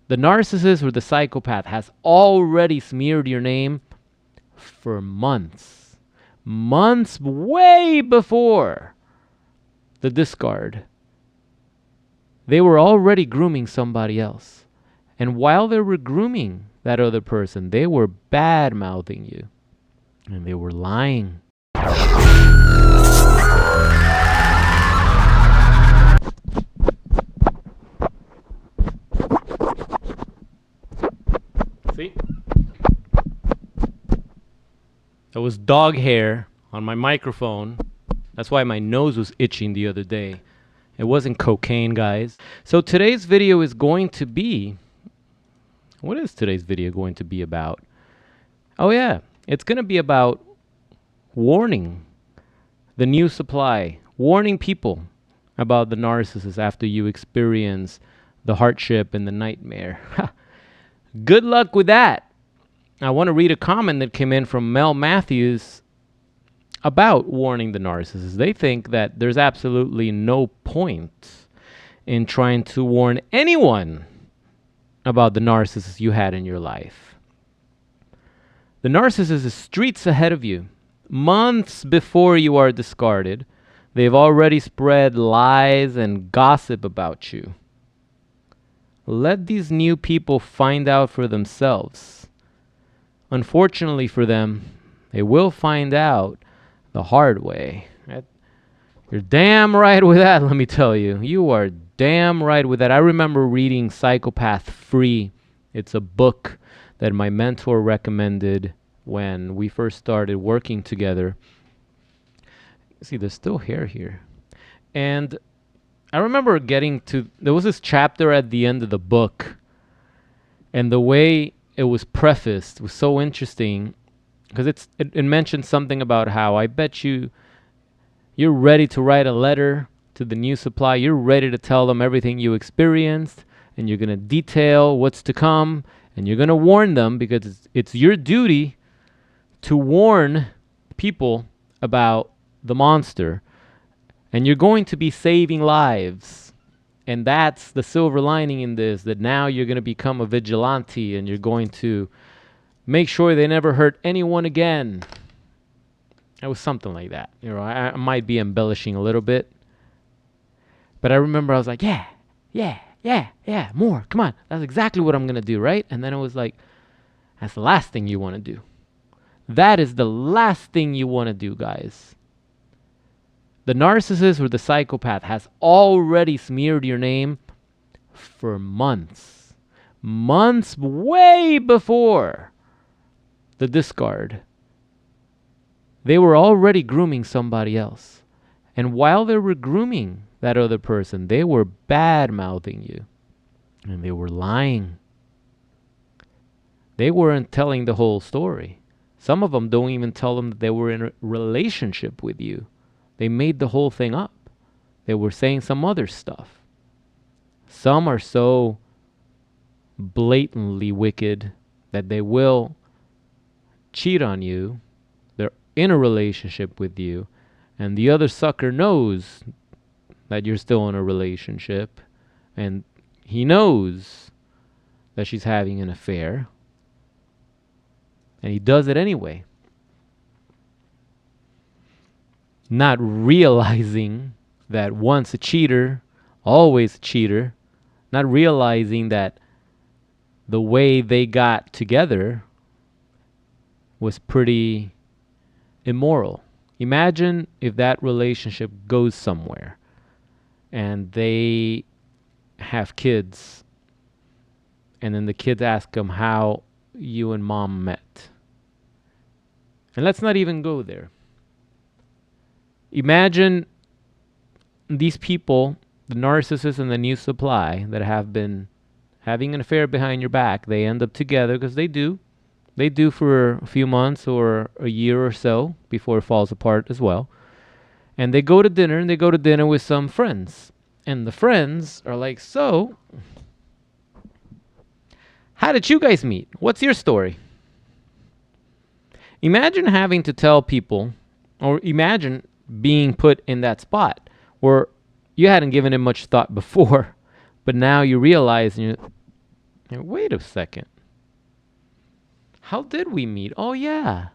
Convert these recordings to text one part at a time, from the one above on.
The narcissist or the psychopath has already smeared your name for months. Months way before the discard. They were already grooming somebody else. And while they were grooming that other person, they were bad-mouthing you. And they were lying. See? That was dog hair on my microphone. That's why my nose was itching the other day. It wasn't cocaine, guys. So today's video is going to be... What is today's video going to be about? Oh yeah, it's going to be about warning the new supply. Warning people about the narcissist after you experience the hardship and the nightmare. Good luck with that. I want to read a comment that came in from Mel Matthews about warning the narcissist. They think that there's absolutely no point in trying to warn anyone about the narcissist you had in your life. The narcissist is streets ahead of you. Months before you are discarded, they've already spread lies and gossip about you. Let these new people find out for themselves. Unfortunately for them, they will find out the hard way. You're damn right with that, let me tell you. You are damn right with that. I remember reading Psychopath Free. It's a book that my mentor recommended when we first started working together. See, there's still hair here. And I remember there was this chapter at the end of the book, and the way it was prefaced was so interesting because it mentioned something about how I bet you're ready to write a letter to the new supply. You're ready to tell them everything you experienced, and you're going to detail what's to come, and you're going to warn them because it's your duty to warn people about the monster, and you're going to be saving lives. And that's the silver lining in this, that now you're going to become a vigilante and you're going to make sure they never hurt anyone again. It was something like that. You know, I might be embellishing a little bit. But I remember I was like, yeah, more. Come on. That's exactly what I'm going to do, right? And then it was like, that's the last thing you want to do. That is the last thing you want to do, guys. The narcissist or the psychopath has already smeared your name for months. Months way before the discard. They were already grooming somebody else. And while they were grooming that other person, they were bad-mouthing you. And they were lying. They weren't telling the whole story. Some of them don't even tell them that they were in a relationship with you. They made the whole thing up. They were saying some other stuff. Some are so blatantly wicked that they will cheat on you. They're in a relationship with you, and the other sucker knows that you're still in a relationship, and he knows that she's having an affair, and he does it anyway. Not realizing that once a cheater, always a cheater. Not realizing that the way they got together was pretty immoral. Imagine if that relationship goes somewhere and they have kids, and then the kids ask them how you and mom met. And let's not even go there. Imagine these people, the narcissists and the new supply that have been having an affair behind your back. They end up together because they do. They do for a few months or a year or so before it falls apart as well. And they go to dinner, and they go to dinner with some friends. And the friends are like, so, how did you guys meet? What's your story? Imagine having to tell people, or imagine being put in that spot where you hadn't given it much thought before, but now you realize And wait a second. How did we meet? Oh, yeah.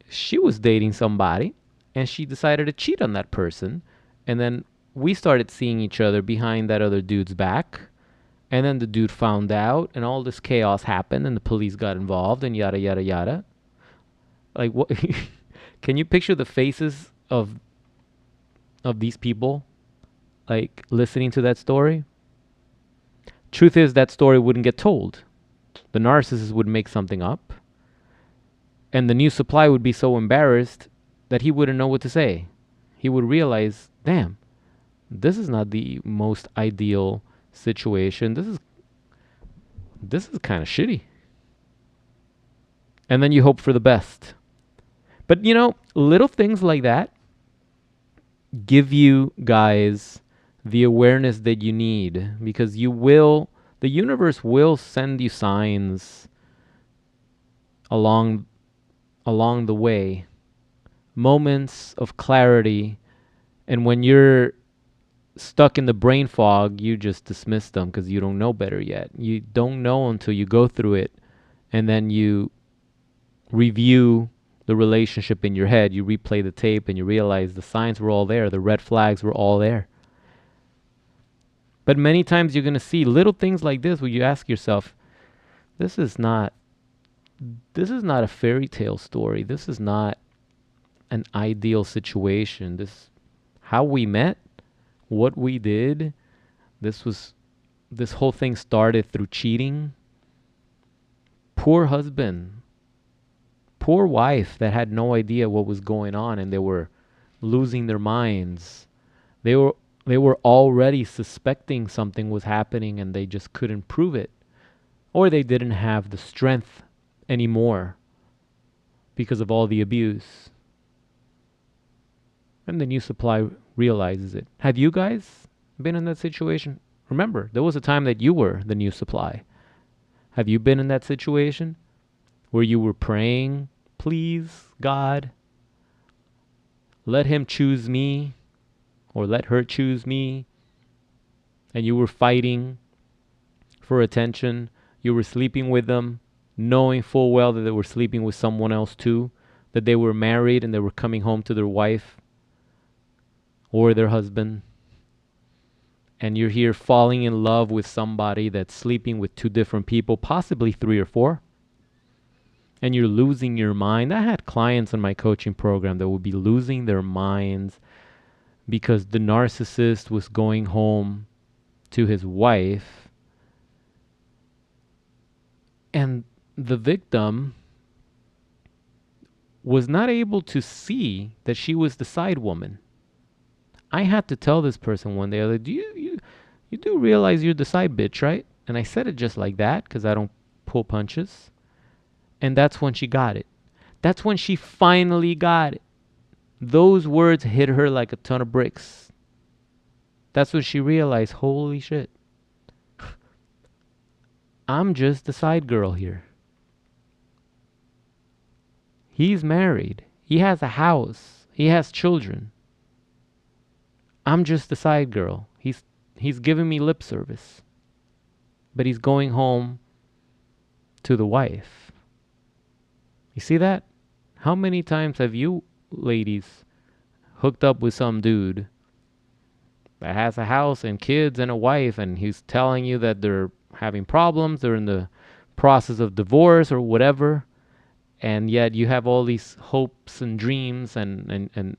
She was dating somebody and she decided to cheat on that person. And then we started seeing each other behind that other dude's back. And then the dude found out and all this chaos happened and the police got involved and yada, yada, yada. Like, what? Can you picture the faces of these people, like, listening to that story? Truth is, that story wouldn't get told. The narcissist would make something up, and the new supply would be so embarrassed that he wouldn't know what to say. He would realize, damn, this is not the most ideal situation. This is kind of shitty. And then you hope for the best. But you know, little things like that give you guys the awareness that you need, because the universe will send you signs along the way, moments of clarity, and when you're stuck in the brain fog, you just dismiss them because you don't know better yet. You don't know until you go through it, and then you review the relationship in your head. You replay the tape and you realize the signs were all there, the red flags were all there. But many times you're going to see little things like this where you ask yourself, this is not a fairy tale story. This is not an ideal situation. How we met, what we did, this whole thing started through cheating. Poor husband, poor wife that had no idea what was going on and they were losing their minds. They were already suspecting something was happening and they just couldn't prove it. Or they didn't have the strength anymore because of all the abuse. And the new supply realizes it. Have you guys been in that situation? Remember, there was a time that you were the new supply. Have you been in that situation where you were praying, please, God, let him choose me or let her choose me, and you were fighting for attention? You were sleeping with them, knowing full well that they were sleeping with someone else too, that they were married and they were coming home to their wife or their husband, and you're here falling in love with somebody that's sleeping with two different people, possibly 3 or 4, and you're losing your mind. I had clients in my coaching program that would be losing their minds because the narcissist was going home to his wife and the victim was not able to see that she was the side woman. I had to tell this person one day, like, you do realize you're the side bitch, right? And I said it just like that because I don't pull punches. And that's when she got it. That's when she finally got it. Those words hit her like a ton of bricks. That's when she realized, holy shit, I'm just the side girl here. He's married. He has a house. He has children. I'm just the side girl. He's giving me lip service. But he's going home to the wife. You see that? How many times have you ladies hooked up with some dude that has a house and kids and a wife, and he's telling you that they're having problems, they're in the process of divorce or whatever, and yet you have all these hopes and dreams and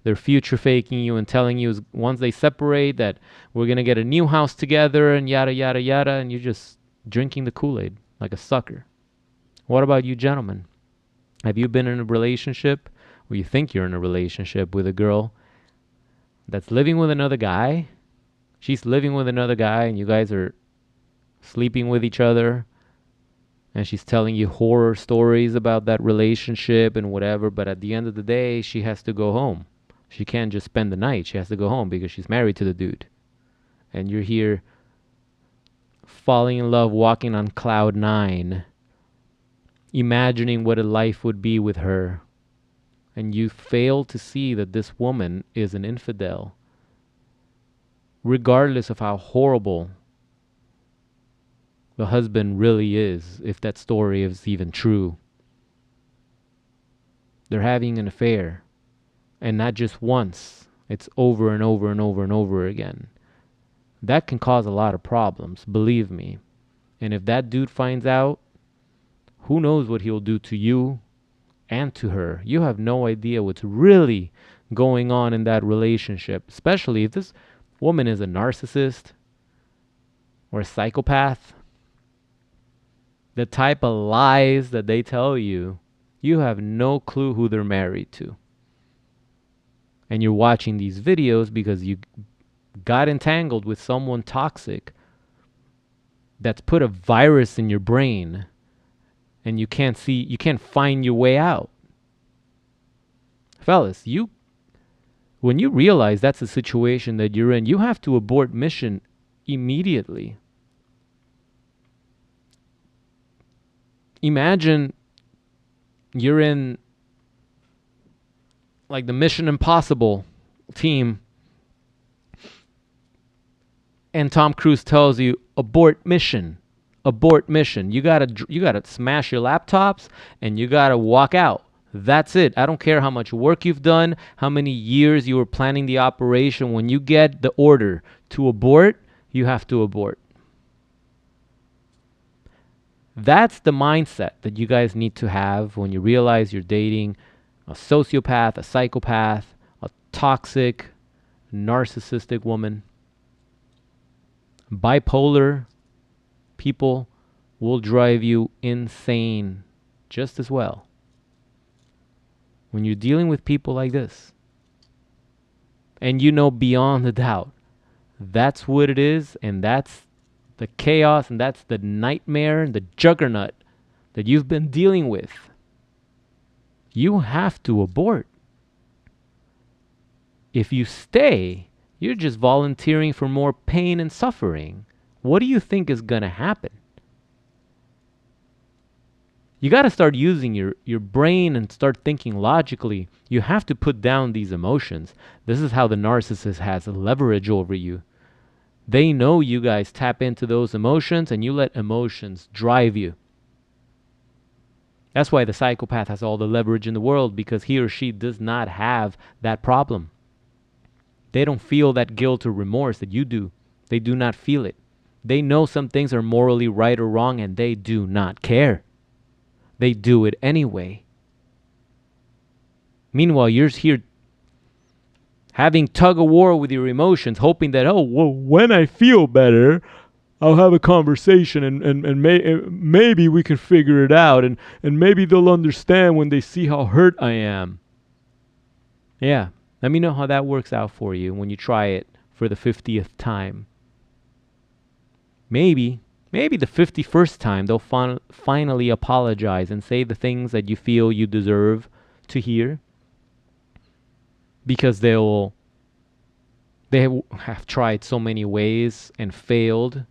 they're future faking you and telling you once they separate that we're going to get a new house together and yada, yada, yada, and you're just drinking the Kool-Aid like a sucker. What about you gentlemen? Have you been in a relationship where you think you're in a relationship with a girl that's living with another guy? She's living with another guy and you guys are sleeping with each other and she's telling you horror stories about that relationship and whatever, but at the end of the day, she has to go home. She can't just spend the night. She has to go home because she's married to the dude. And you're here falling in love, walking on cloud 9, imagining what a life would be with her. And you fail to see that this woman is an infidel. Regardless of how horrible the husband really is, if that story is even true. They're having an affair, and not just once. It's over and over and over and over again. That can cause a lot of problems, believe me. And if that dude finds out, who knows what he'll do to you and to her. You have no idea what's really going on in that relationship, especially if this woman is a narcissist or a psychopath. The type of lies that they tell you, you have no clue who they're married to. And you're watching these videos because you got entangled with someone toxic that's put a virus in your brain, and you can't find your way out. Fellas, when you realize that's the situation that you're in, you have to abort mission immediately. Imagine you're in like the Mission Impossible team, and Tom Cruise tells you, abort mission. Abort mission. You gotta smash your laptops and you gotta walk out. That's it. I don't care how much work you've done, how many years you were planning the operation. When you get the order to abort, you have to abort. That's the mindset that you guys need to have when you realize you're dating a sociopath, a psychopath, a toxic, narcissistic woman. Bipolar people will drive you insane just as well. When you're dealing with people like this, and you know beyond a doubt, that's what it is, and that's the chaos, and that's the nightmare and the juggernaut that you've been dealing with, you have to abort. If you stay, you're just volunteering for more pain and suffering. What do you think is going to happen? You got to start using your brain and start thinking logically. You have to put down these emotions. This is how the narcissist has leverage over you. They know you guys tap into those emotions, and you let emotions drive you. That's why the psychopath has all the leverage in the world, because he or she does not have that problem. They don't feel that guilt or remorse that you do. They do not feel it. They know some things are morally right or wrong, and they do not care. They do it anyway. Meanwhile, you're here having tug of war with your emotions, hoping that, oh, well, when I feel better, I'll have a conversation and maybe we can figure it out, and maybe they'll understand when they see how hurt I am. Yeah, let me know how that works out for you when you try it for the 50th time. Maybe the 51st time they'll finally apologize and say the things that you feel you deserve to hear, because they have tried so many ways and failed,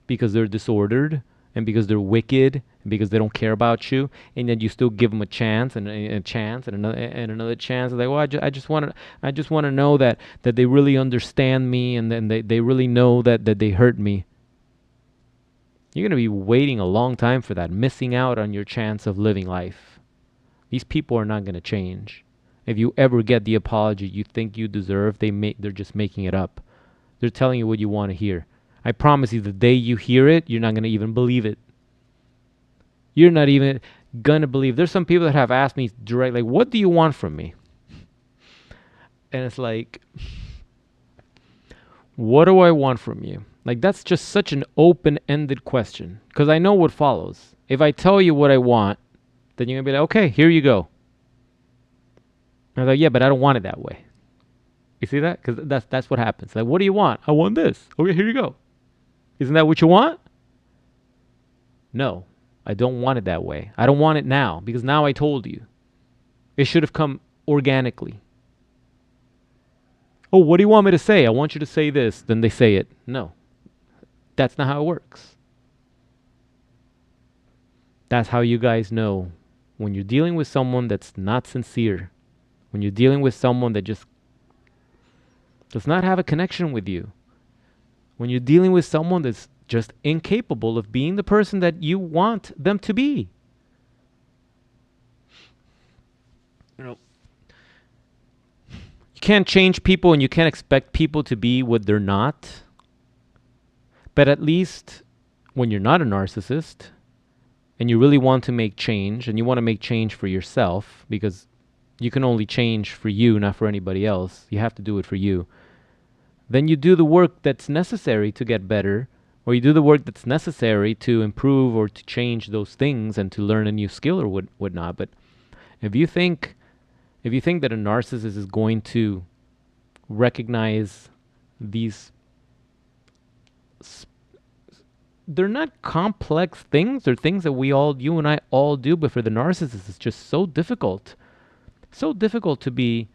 because they're disordered and because they're wicked and because they don't care about you, and then you still give them a chance and a chance and another chance. Like, well, I just want to know that they really understand me, and then they really know that they hurt me. You're going to be waiting a long time for that, missing out on your chance of living life. These people are not going to change. If you ever get the apology you think you deserve, they're just making it up. They're telling you what you want to hear. I promise you, the day you hear it, you're not going to even believe it. You're not even going to believe. There's some people that have asked me directly, like, what do you want from me? And it's like, what do I want from you? Like, that's just such an open-ended question, because I know what follows. If I tell you what I want, then you're going to be like, okay, here you go. And I'm like, yeah, but I don't want it that way. You see that? Because that's what happens. Like, what do you want? I want this. Okay, here you go. Isn't that what you want? No, I don't want it that way. I don't want it now, because now I told you. It should have come organically. Oh, what do you want me to say? I want you to say this. Then they say it. No, that's not how it works. That's how you guys know when you're dealing with someone that's not sincere, when you're dealing with someone that just does not have a connection with you, when you're dealing with someone that's just incapable of being the person that you want them to be. You know, you can't change people and you can't expect people to be what they're not. But at least when you're not a narcissist and you really want to make change, and you want to make change for yourself, because you can only change for you, not for anybody else. You have to do it for you. Then you do the work that's necessary to get better, or you do the work that's necessary to improve or to change those things and to learn a new skill or whatnot. But if you think that a narcissist is going to recognize these, they're not complex things. They're things that you and I all do, but for the narcissist, it's just so difficult. So difficult to be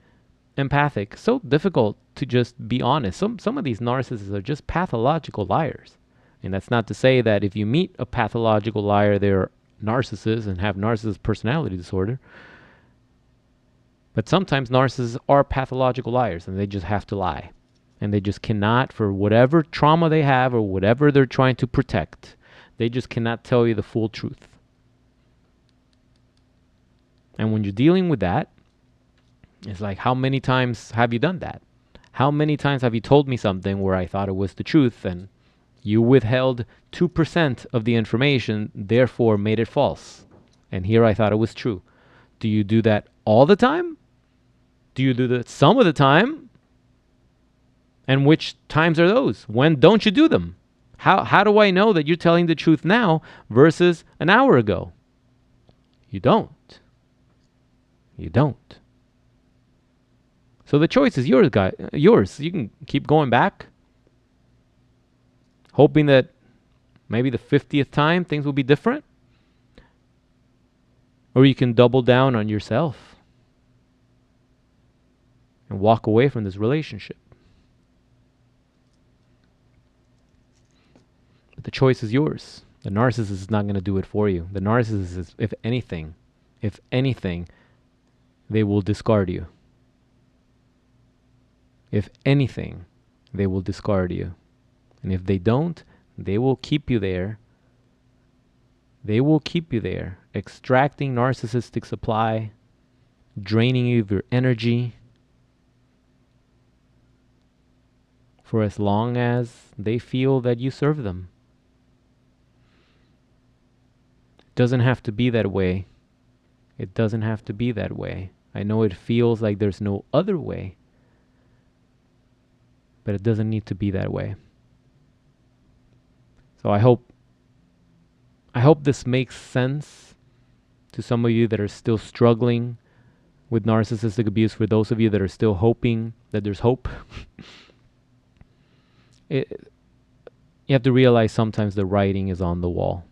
empathic. So difficult to just be honest. Some of these narcissists are just pathological liars. And that's not to say that if you meet a pathological liar, they're narcissists and have narcissist personality disorder. But sometimes narcissists are pathological liars and they just have to lie. And they just cannot, for whatever trauma they have or whatever they're trying to protect, they just cannot tell you the full truth. And when you're dealing with that, it's like, how many times have you done that? How many times have you told me something where I thought it was the truth and you withheld 2% of the information, therefore made it false? And here I thought it was true. Do you do that all the time? Do you do that some of the time? And which times are those? When don't you do them? How do I know that you're telling the truth now versus an hour ago? You don't. You don't. So the choice is yours, guys. Yours. You can keep going back, hoping that maybe the 50th time things will be different. Or you can double down on yourself and walk away from this relationship. But the choice is yours. The narcissist is not going to do it for you. The narcissist is, if anything, they will discard you. If anything, they will discard you. And if they don't, they will keep you there. They will keep you there, extracting narcissistic supply, draining you of your energy, for as long as they feel that you serve them. It doesn't have to be that way. It doesn't have to be that way. I know it feels like there's no other way, but it doesn't need to be that way. So I hope this makes sense to some of you that are still struggling with narcissistic abuse. For those of you that are still hoping that there's hope, you have to realize sometimes the writing is on the wall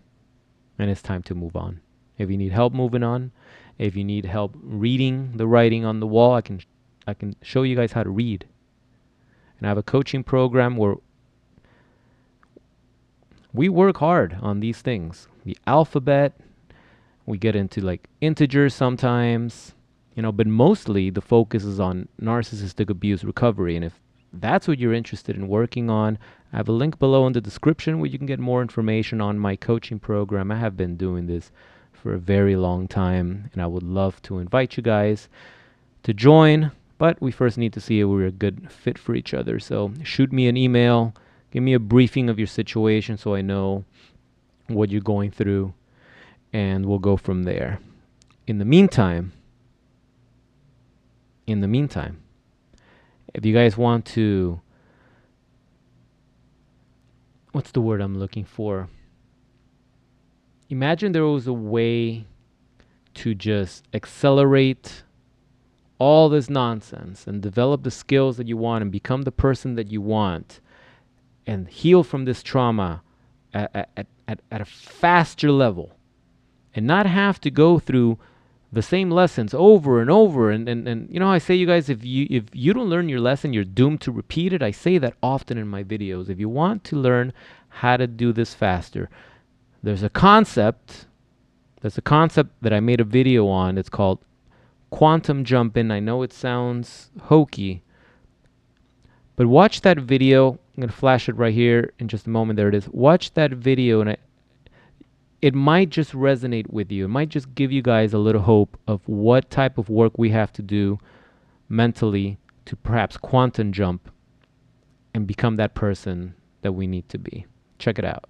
and it's time to move on. If you need help moving on, if you need help reading the writing on the wall, I can show you guys how to read. And I have a coaching program where we work hard on these things. The alphabet, we get into like integers sometimes, but mostly the focus is on narcissistic abuse recovery. And if that's what you're interested in working on, I have a link below in the description where you can get more information on my coaching program. I have been doing this for a very long time, and I would love to invite you guys to join. But we first need to see if we're a good fit for each other. So shoot me an email. Give me a briefing of your situation so I know what you're going through. And we'll go from there. In the meantime, if you guys want to... What's the word I'm looking for? Imagine there was a way to just accelerate all this nonsense and develop the skills that you want and become the person that you want and heal from this trauma at a faster level and not have to go through the same lessons over and over. And I say, you guys, if you don't learn your lesson, you're doomed to repeat it. I say that often in my videos. If you want to learn how to do this faster, there's a concept that I made a video on. It's called quantum jumping. I know it sounds hokey, but watch that video I'm gonna flash it right here in just a moment. There it is. Watch that video, and it might just resonate with you. It might just give you guys a little hope of what type of work we have to do mentally to perhaps quantum jump and become that person that we need to be. Check it out.